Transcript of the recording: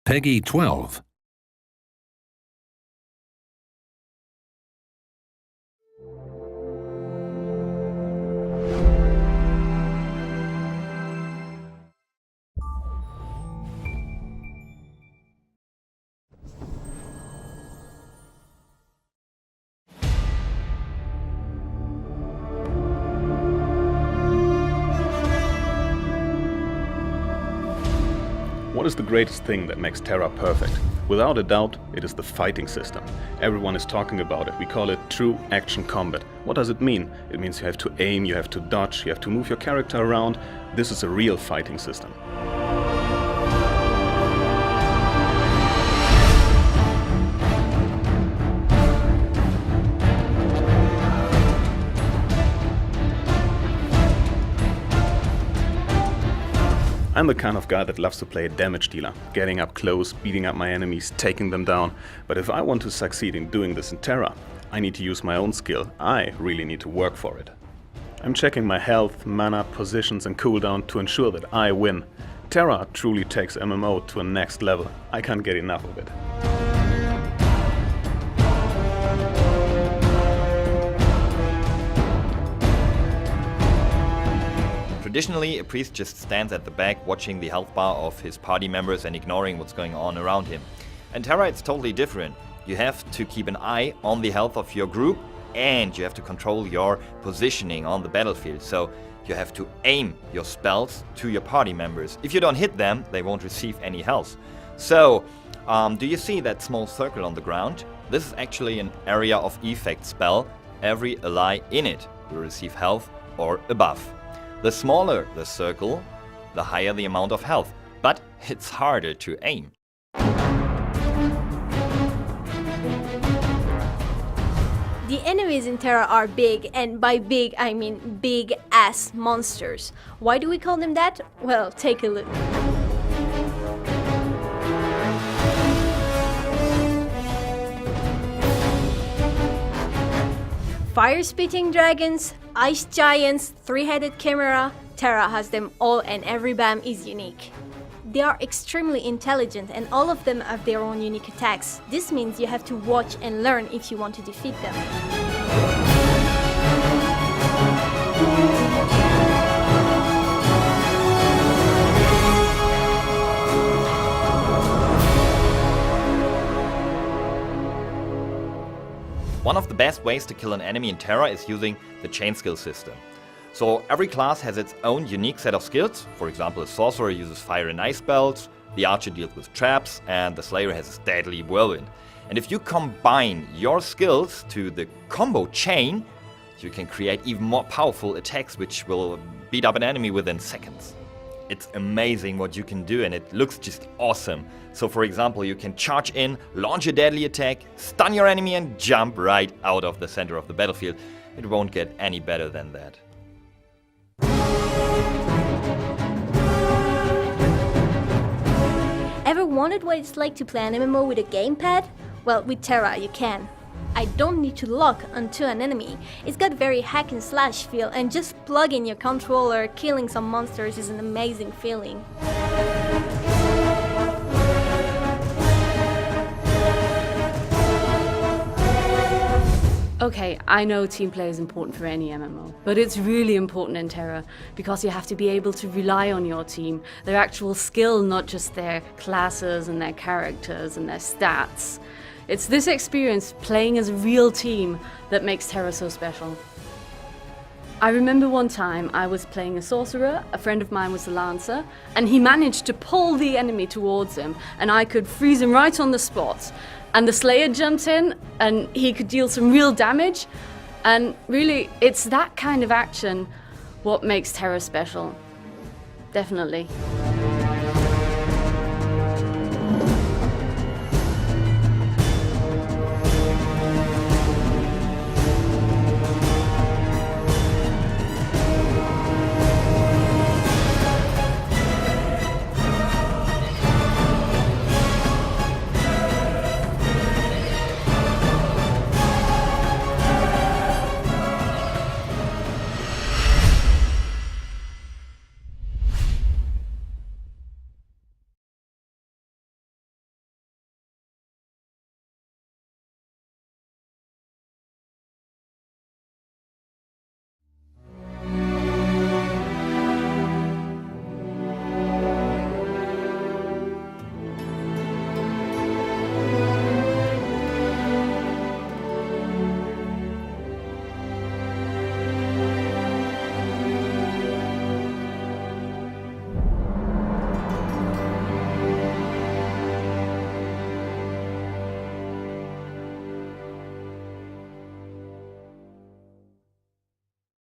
Peggy 12. What is the greatest thing that makes TERA perfect? Without a doubt, it is the fighting system. Everyone is talking about it. We call it true action combat. What does it mean? It means you have to aim, you have to dodge, you have to move your character around. This is a real fighting system. I'm the kind of guy that loves to play a damage dealer, getting up close, beating up my enemies, taking them down. But if I want to succeed in doing this in TERA, I need to use my own skill. I really need to work for it. I'm checking my health, mana, positions and cooldown to ensure that I win. TERA truly takes MMO to a next level. I can't get enough of it. Traditionally, a priest just stands at the back watching the health bar of his party members and ignoring what's going on around him. In TERA it's totally different. You have to keep an eye on the health of your group and you have to control your positioning on the battlefield. So you have to aim your spells to your party members. If you don't hit them, they won't receive any health. So, do you see that small circle on the ground? This is actually an area of effect spell. Every ally in it will receive health or a buff. The smaller the circle, the higher the amount of health, but it's harder to aim. The enemies in TERA are big, and by big I mean big ass monsters. Why do we call them that? Well, take a look. Fire-spitting dragons, ice giants, three-headed chimera, TERA has them all and every BAM is unique. They are extremely intelligent and all of them have their own unique attacks. This means you have to watch and learn if you want to defeat them. One of the best ways to kill an enemy in TERA is using the chain skill system. So every class has its own unique set of skills. For example, a sorcerer uses fire and ice spells, the archer deals with traps, and the slayer has a deadly whirlwind. And if you combine your skills to the combo chain, you can create even more powerful attacks which will beat up an enemy within seconds. It's amazing what you can do and it looks just awesome. So for example, you can charge in, launch a deadly attack, stun your enemy and jump right out of the center of the battlefield. It won't get any better than that. Ever wondered what it's like to play an MMO with a gamepad? Well, with TERA you can. I don't need to lock onto an enemy. It's got very hack and slash feel and just plug in your controller, killing some monsters is an amazing feeling. Okay, I know team play is important for any MMO, but it's really important in TERA because you have to be able to rely on your team, their actual skill, not just their classes and their characters and their stats. It's this experience playing as a real team that makes TERA so special. I remember one time I was playing a sorcerer, a friend of mine was a lancer, and he managed to pull the enemy towards him and I could freeze him right on the spot. And the slayer jumped in and he could deal some real damage. And really, it's that kind of action what makes TERA special. Definitely.